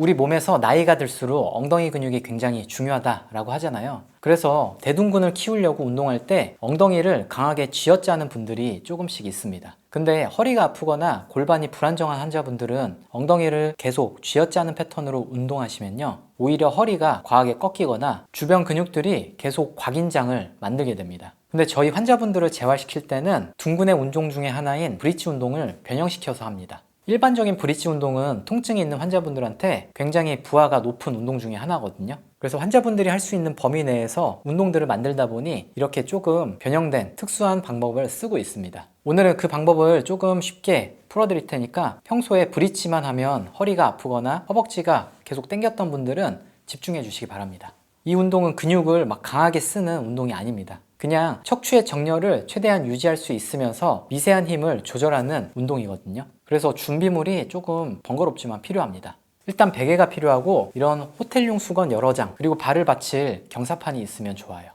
우리 몸에서 나이가 들수록 엉덩이 근육이 굉장히 중요하다라고 하잖아요. 그래서 대둔근을 키우려고 운동할 때 엉덩이를 강하게 쥐어짜는 분들이 조금씩 있습니다. 근데 허리가 아프거나 골반이 불안정한 환자분들은 엉덩이를 계속 쥐어짜는 패턴으로 운동하시면요, 오히려 허리가 과하게 꺾이거나 주변 근육들이 계속 곽인장을 만들게 됩니다. 근데 저희 환자분들을 재활시킬 때는 둔근의 운동 중에 하나인 브릿지 운동을 변형시켜서 합니다. 일반적인 브릿지 운동은 통증이 있는 환자분들한테 굉장히 부하가 높은 운동 중에 하나거든요. 그래서 환자분들이 할 수 있는 범위 내에서 운동들을 만들다 보니 이렇게 조금 변형된 특수한 방법을 쓰고 있습니다. 오늘은 그 방법을 조금 쉽게 풀어드릴 테니까 평소에 브릿지만 하면 허리가 아프거나 허벅지가 계속 당겼던 분들은 집중해 주시기 바랍니다. 이 운동은 근육을 막 강하게 쓰는 운동이 아닙니다. 그냥 척추의 정렬을 최대한 유지할 수 있으면서 미세한 힘을 조절하는 운동이거든요. 그래서 준비물이 조금 번거롭지만 필요합니다. 일단 베개가 필요하고 이런 호텔용 수건 여러 장, 그리고 발을 받칠 경사판이 있으면 좋아요.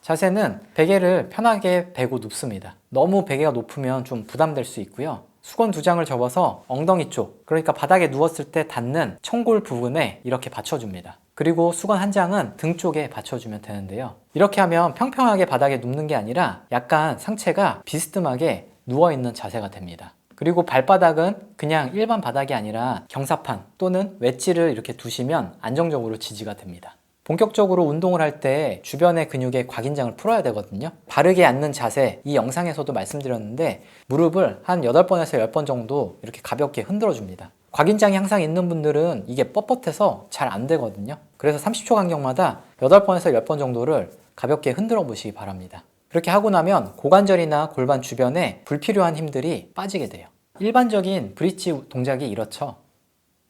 자세는 베개를 편하게 베고 눕습니다. 너무 베개가 높으면 좀 부담될 수 있고요. 수건 2장을 접어서 엉덩이 쪽, 그러니까 바닥에 누웠을 때 닿는 청골 부분에 이렇게 받쳐줍니다. 그리고 수건 1장은 등 쪽에 받쳐주면 되는데요. 이렇게 하면 평평하게 바닥에 눕는 게 아니라 약간 상체가 비스듬하게 누워있는 자세가 됩니다. 그리고 발바닥은 그냥 일반 바닥이 아니라 경사판 또는 웨지를 이렇게 두시면 안정적으로 지지가 됩니다. 본격적으로 운동을 할 때 주변의 근육의 곽인장을 풀어야 되거든요. 바르게 앉는 자세, 이 영상에서도 말씀드렸는데 무릎을 한 8번에서 10번 정도 이렇게 가볍게 흔들어 줍니다. 곽인장이 항상 있는 분들은 이게 뻣뻣해서 잘 안 되거든요. 그래서 30초 간격마다 8번에서 10번 정도를 가볍게 흔들어 보시기 바랍니다. 그렇게 하고 나면 고관절이나 골반 주변에 불필요한 힘들이 빠지게 돼요. 일반적인 브릿지 동작이 이렇죠.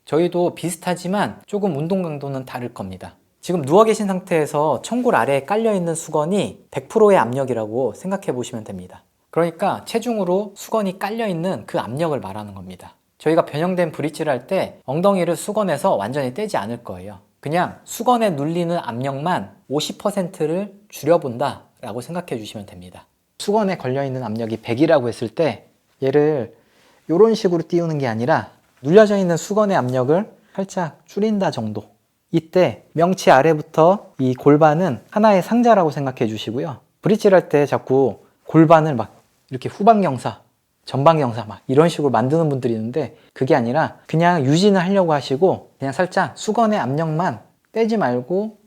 저희도 비슷하지만 조금 운동 강도는 다를 겁니다. 지금 누워 계신 상태에서 청골 아래에 깔려있는 수건이 100%의 압력이라고 생각해 보시면 됩니다. 그러니까 체중으로 수건이 깔려있는 그 압력을 말하는 겁니다. 저희가 변형된 브릿지를 할 때 엉덩이를 수건에서 완전히 떼지 않을 거예요. 그냥 수건에 눌리는 압력만 50%를 줄여본다 라고 생각해 주시면 됩니다. 수건에 걸려있는 압력이 100이라고 했을 때 얘를 이런 식으로 띄우는 게 아니라 눌려져 있는 수건의 압력을 살짝 줄인다 정도. 이때 명치 아래부터 이 골반은 하나의 상자라고 생각해 주시고요. 브릿지를 할 때 자꾸 골반을 막 이렇게 후방경사, 전방경사 막 이런 식으로 만드는 분들이 있는데 그게 아니라 그냥 유지는 하려고 하시고 그냥 살짝 수건의 압력만 떼지 말고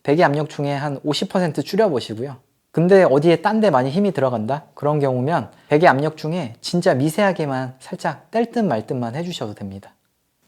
베개 압력 중에 한 50% 줄여보시고요. 근데 어디에 딴 데 많이 힘이 들어간다? 그런 경우면 베개 압력 중에 진짜 미세하게만 살짝 뗄 듯 말 듯만 해주셔도 됩니다.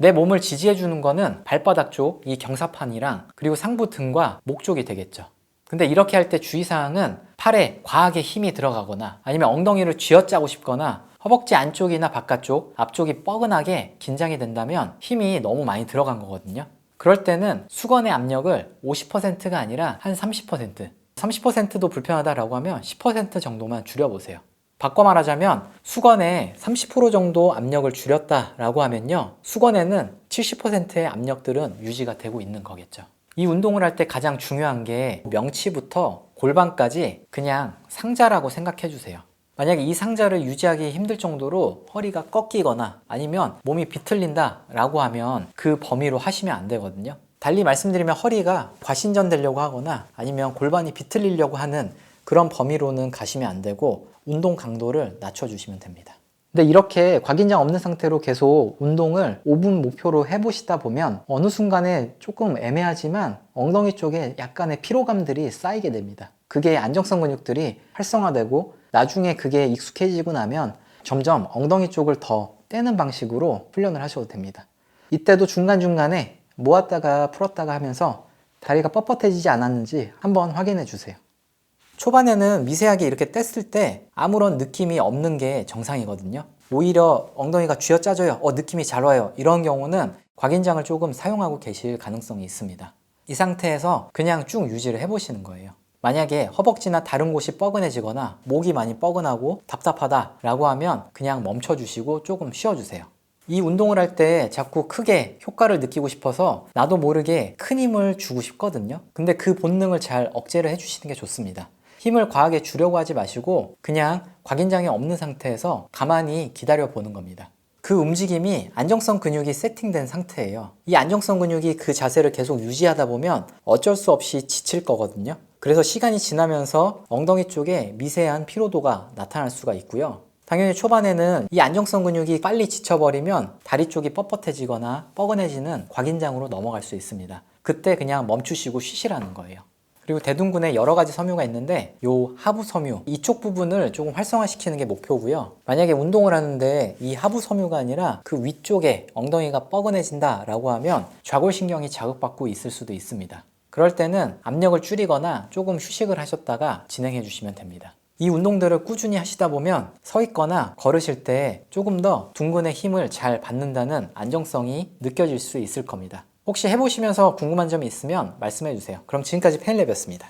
내 몸을 지지해 주는 거는 발바닥 쪽, 이 경사판이랑 그리고 상부 등과 목 쪽이 되겠죠. 근데 이렇게 할 때 주의사항은 팔에 과하게 힘이 들어가거나 아니면 엉덩이를 쥐어짜고 싶거나 허벅지 안쪽이나 바깥쪽, 앞쪽이 뻐근하게 긴장이 된다면 힘이 너무 많이 들어간 거거든요. 그럴 때는 수건의 압력을 50%가 아니라 한 30%, 30%도 불편하다라고 하면 10% 정도만 줄여보세요. 바꿔 말하자면 수건에 30% 정도 압력을 줄였다라고 하면요, 수건에는 70%의 압력들은 유지가 되고 있는 거겠죠. 이 운동을 할 때 가장 중요한 게 명치부터 골반까지 그냥 상자라고 생각해 주세요. 만약에 이 상자를 유지하기 힘들 정도로 허리가 꺾이거나 아니면 몸이 비틀린다 라고 하면 그 범위로 하시면 안 되거든요. 달리 말씀드리면 허리가 과신전되려고 하거나 아니면 골반이 비틀리려고 하는 그런 범위로는 가시면 안 되고 운동 강도를 낮춰주시면 됩니다. 근데 이렇게 곽인장 없는 상태로 계속 운동을 5분 목표로 해보시다 보면 어느 순간에 조금 애매하지만 엉덩이 쪽에 약간의 피로감들이 쌓이게 됩니다. 그게 안정성 근육들이 활성화되고 나중에 그게 익숙해지고 나면 점점 엉덩이 쪽을 더 떼는 방식으로 훈련을 하셔도 됩니다. 이때도 중간중간에 모았다가 풀었다가 하면서 다리가 뻣뻣해지지 않았는지 한번 확인해 주세요. 초반에는 미세하게 이렇게 뗐을 때 아무런 느낌이 없는 게 정상이거든요. 오히려 엉덩이가 쥐어짜져요, 느낌이 잘 와요, 이런 경우는 곽인장을 조금 사용하고 계실 가능성이 있습니다. 이 상태에서 그냥 쭉 유지를 해보시는 거예요. 만약에 허벅지나 다른 곳이 뻐근해지거나 목이 많이 뻐근하고 답답하다 라고 하면 그냥 멈춰주시고 조금 쉬어주세요. 이 운동을 할 때 자꾸 크게 효과를 느끼고 싶어서 나도 모르게 큰 힘을 주고 싶거든요. 근데 그 본능을 잘 억제를 해주시는 게 좋습니다. 힘을 과하게 주려고 하지 마시고 그냥 곽인장이 없는 상태에서 가만히 기다려 보는 겁니다. 그 움직임이 안정성 근육이 세팅된 상태예요. 이 안정성 근육이 그 자세를 계속 유지하다 보면 어쩔 수 없이 지칠 거거든요. 그래서 시간이 지나면서 엉덩이 쪽에 미세한 피로도가 나타날 수가 있고요. 당연히 초반에는 이 안정성 근육이 빨리 지쳐버리면 다리 쪽이 뻣뻣해지거나 뻐근해지는 곽인장으로 넘어갈 수 있습니다. 그때 그냥 멈추시고 쉬시라는 거예요. 그리고 대둔근에 여러 가지 섬유가 있는데 요 하부 섬유 이쪽 부분을 조금 활성화시키는 게 목표고요. 만약에 운동을 하는데 이 하부 섬유가 아니라 그 위쪽에 엉덩이가 뻐근해진다 라고 하면 좌골신경이 자극받고 있을 수도 있습니다. 그럴 때는 압력을 줄이거나 조금 휴식을 하셨다가 진행해 주시면 됩니다. 이 운동들을 꾸준히 하시다 보면 서 있거나 걸으실 때 조금 더 둔근의 힘을 잘 받는다는 안정성이 느껴질 수 있을 겁니다. 혹시 해보시면서 궁금한 점이 있으면 말씀해 주세요. 그럼 지금까지 페인랩이었습니다.